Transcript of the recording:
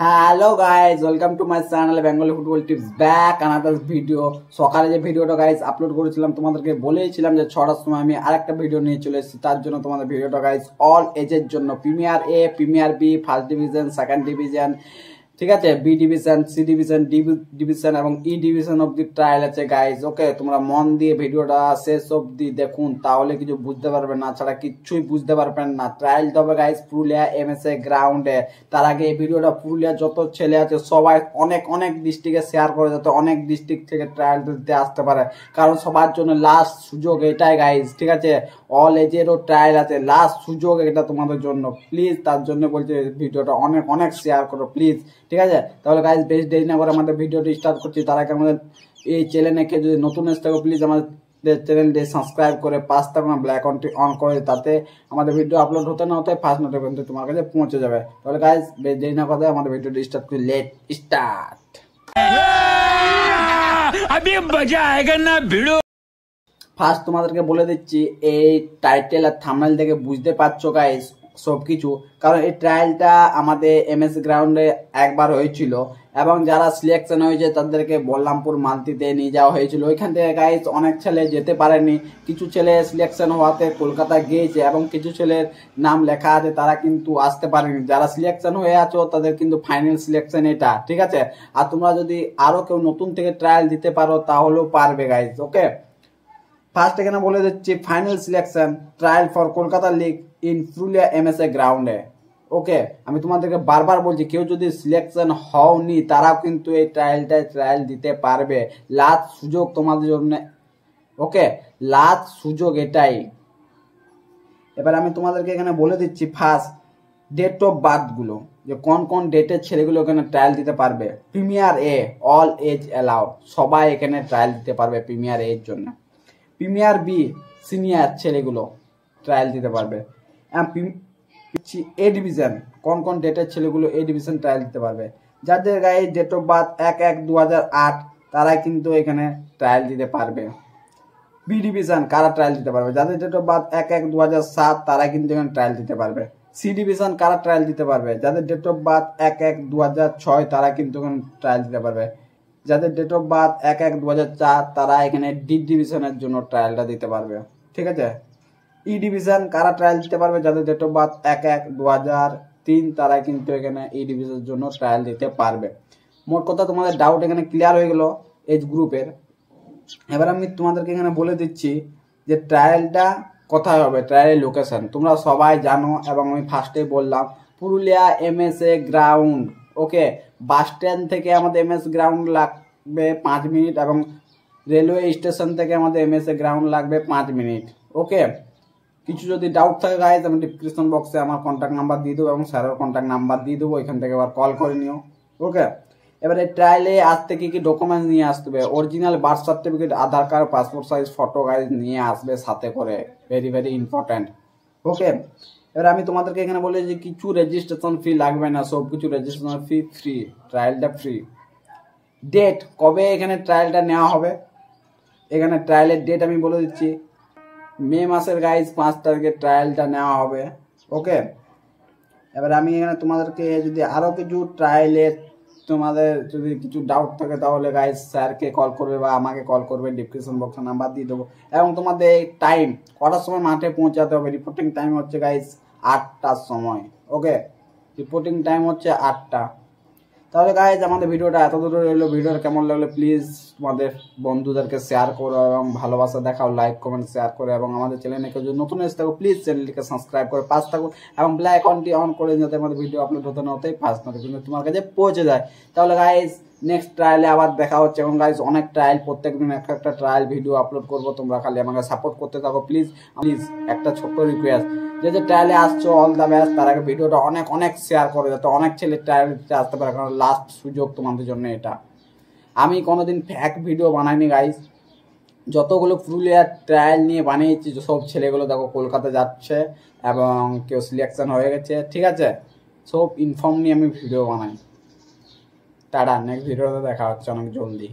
Hello guys, welcome to my channel Bengali football tips back another video. সকালে যে ভিডিওটা guys upload করেছিলাম তোমাদেরকে বলেইছিলাম যে 6টার সময় আমি আরেকটা ভিডিও নিয়ে চলে এসেছি। তার জন্য তোমাদের ভিডিওটা গাইজ অল এজের জন্য, premier A, premier B, first division, second division, ঠিক আছে, B division, C division, D division এবং ই ডিভিশন অব্দি ট্রায়াল আছে গাইজ। ওকে, তোমরা মন দিয়ে ভিডিওটা শেষ অব্দি দেখুন, তাহলে কিছু বুঝতে পারবেন না, ছাড়া কিচ্ছুই বুঝতে পারবেন না। ট্রায়াল তবে গাইজ পুরুলিয়া এমএসএ গ্রাউন্ডে। তার আগে এই ভিডিওটা পুরুলিয়া যত ছেলে আছে সবাই অনেক অনেক ডিস্ট্রিক্টে শেয়ার করে, যাতে অনেক ডিস্ট্রিক্ট থেকে ট্রায়াল দিতে আসতে পারে, কারণ সবার জন্য লাস্ট সুযোগ এটাই গাইজ। ঠিক আছে, অল এজেরও ট্রায়াল আছে, লাস্ট সুযোগ এটা তোমাদের জন্য। প্লিজ তার জন্য বলছি ভিডিওটা অনেক অনেক শেয়ার করো প্লিজ। ঠিক আছে, তাহলে গাইজ বেশ দেরি না করে আমাদের ভিডিওটি স্টার্ট করছি। তার আগে আমাদের এই চ্যানেলে যদি নতুন এসে থাকো প্লিজ আমাদের চ্যানেলটি সাবস্ক্রাইব করে পাশ থাকুন ব্ল্যাক অনটি অন করে, তাতে আমাদের ভিডিও আপলোড হতে না হতে ফার্স্ট নোটিফিকেশন তোমার কাছে পৌঁছে যাবে। তাহলে গাইজ বেশ দেরি না করে আমাদের ভিডিওটি স্টার্ট করি। Let start. ফার্স্ট তোমাদেরকে বলে দিচ্ছি, এই টাইটেল আর থাম্বনেল থেকে বুঝতে পারছো গাইজ সবকিছু, কারণ এই ট্রায়ালটা আমাদের এমএস গ্রাউন্ডে একবার হয়েছিল এবং যারা সিলেকশন হয়েছে তাদেরকে বল্লামপুর মালতিতে নিয়ে যাওয়া হয়েছিল। ওইখান থেকে গাইজ অনেক ছেলে যেতে পারেনি, কিছু ছেলে সিলেকশন হওয়াতে কলকাতা গিয়েছে এবং কিছু ছেলের নাম লেখা আছে তারা কিন্তু আসতে পারেনি। যারা সিলেকশন হয়ে আছো তাদের কিন্তু ফাইনাল সিলেকশন এটা। ঠিক আছে, আর তোমরা যদি আরো কেউ নতুন থেকে ট্রায়াল দিতে পারো তাহলেও পারবে গাইজ। ওকে, ফার্স্ট এখানে বলে দিচ্ছি final selection trial for Kolkata league in Purulia MSA গ্রাউন্ডে। ওকে, আমি তোমাদেরকে বারবার বলছি, কেউ যদি সিলেকশন হওনি তারাও কিন্তু এই ট্রায়াল দিতে পারবে। লাস্ট সুযোগ তোমাদের জন্য। ওকে, লাস্ট সুযোগ এটাই। এবার আমি তোমাদেরকে এখানে বলে দিচ্ছি ফার্স্ট ডেট অফ বার্থ গুলো, যে কোন কোন ডেটের ছেলেগুলো এখানে ট্রায়াল দিতে পারবে। প্রিমিয়ার এ অল এজ অ্যালাউ, সবাই এখানে ট্রায়াল দিতে পারবে প্রিমিয়ার এর জন্য। প্রিমিয়ার বি সিনিয়র ছেলেগুলো ট্রায়াল দিতে পারবে। এ ডিভিশন কোন কোন ডেটের ছেলেগুলো এ ডিভিশন ট্রায়াল দিতে পারবে। যাদের গায়ে ডেট অফ বার্থ 1/1/2008 তারাই কিন্তু এখানে ট্রায়াল দিতে পারবে। বি ডিভিশন কারা ট্রায়াল দিতে পারবে, যাদের ডেট অফ বার্থ 1/1/2007 তারা কিন্তু এখানে ট্রায়াল দিতে পারবে। সি ডিভিশন কারা ট্রায়াল দিতে পারবে, যাদের ডেট অফ বার্থ 1/1/2006 তারা কিন্তু এখানে ট্রায়াল দিতে পারবে। যাদের ডেট অফ বার্থ 1/1/2004 তারা এখানে ডি ডিভিশনের জন্য ট্রায়ালটা দিতে পারবে। ঠিক আছে, ই ডিভিশন কারা ট্রায়াল দিতে পারবে, যাদের ডেট অফ বার্থ 1/1/2003 তারা কিন্তু এখানে ই ডিভিশনের জন্য ট্রায়াল দিতে পারবে। মোট কথা তোমাদের ডাউট এখানে ক্লিয়ার হয়ে গেল এজ গ্রুপের। এবার আমি তোমাদেরকে এখানে বলে দিচ্ছি যে ট্রায়ালটা কোথায় হবে, ট্রায়ালের লোকেশন তোমরা সবাই জানো এবং আমি ফার্স্টে বললাম পুরুলিয়া এমএসএ গ্রাউন্ড। ওকে, বাস স্ট্যান্ড থেকে আমাদের এমএস গ্রাউন্ড লাগবে 5 মিনিট এবং রেলওয়ে স্টেশন থেকে আমাদের এমএসএ গ্রাউন্ড লাগবে 5 মিনিট। ওকে, কিছু যদি ডাউট থাকে গাইজ আমি ডিসক্রিপশন বক্সে আমার কন্ট্যাক্ট নাম্বার দিয়ে দেবো এবং স্যারের কন্ট্যাক্ট নাম্বার দিয়ে দেবো, এখান থেকে আবার কল করে নিও। ওকে, এবারে ট্রায়ালে আসতে কি কি ডকুমেন্টস নিয়ে আসতে হবে, original birth certificate, Aadhaar card, passport size photo guys নিয়ে আসবে সাথে করে, ভেরি ভেরি ইম্পর্ট্যান্ট। ওকে, এবার আমি তোমাদেরকে এখানে বলি যে কিছু রেজিস্ট্রেশন ফি লাগবে না, সব কিছু রেজিস্ট্রেশন ফি ফ্রি, ট্রায়ালটা ফ্রি। ডেট কবে এখানে ট্রায়ালটা নেওয়া হবে, এখানে ট্রায়ালের ডেট আমি বলে দিচ্ছি, মে মাসের গাইজ 5 তারিখে ট্রায়ালটা নেওয়া হবে। ওকে, এবার আমি এখানে তোমাদেরকে যদি আরও কিছু ট্রায়ালের তোমাদের যদি কিছু ডাউট থাকে তাহলে গাইজ স্যারকে কল করবে বা আমাকে কল করবে, ডিসক্রিপশন বক্সে নাম্বার দিয়ে দেবো। এবং তোমাদের টাইম কটার সময় মাঠে পৌঁছাতে হবে, রিপোর্টিং টাইম হচ্ছে গাইজ 8টার সময়। ওকে, রিপোর্টিং টাইম হচ্ছে 8টা। তাহলে গাইজ আমাদের ভিডিওটা এত দূরে রইলো। ভিডিওটা কেমন লাগলো প্লিজ তোমাদের বন্ধুদেরকে শেয়ার করো এবং ভালোবাসা দেখাও, লাইক কমেন্ট শেয়ার করো এবং আমাদের চ্যানেলে কেউ যদি নতুন এসে থাকো প্লিজ চ্যানেলটিকে সাবস্ক্রাইব করে পাশ থাকুন এবং ব্ল্যাক অনটি অন করে যাতে আমাদের ভিডিও আপলোড হতে না হতেই ফার্স্ট নোটিফিকেশন তোমার কাছে পৌঁছে যায়। তাহলে গাইজ নেক্সট ট্রায়ালে আবার দেখা হচ্ছে এবং গাইজ অনেক ট্রায়াল, প্রত্যেকদিন একটা ট্রায়াল ভিডিও আপলোড করবো, তোমরা খালি আমাকে সাপোর্ট করতে থাকো প্লিজ। প্লিজ একটা ছোট্ট রিকোয়েস্ট, যে ট্রায়ালে আসছো অল দ্য বেস্ট, তার আগে ভিডিওটা অনেক অনেক শেয়ার করে যাতে অনেক ছেলে ট্রায়াল দিতে আসতে পারে, কারণ লাস্ট সুযোগ তোমাদের জন্য এটা। আমি কোনোদিন ফ্যাক ভিডিও বানাইনি গাইজ, যতগুলো পুরুলিয়ার ট্রায়াল নিয়ে বানিয়েছি সব ছেলেগুলো দেখো কলকাতা যাচ্ছে এবং কেউ সিলেকশন হয়ে গেছে। ঠিক আছে, সব ইনফর্ম নিয়ে আমি ভিডিও বানাই। টাটা, নেক্সট ভিডিওতে দেখা হচ্ছে অনেক জলদি।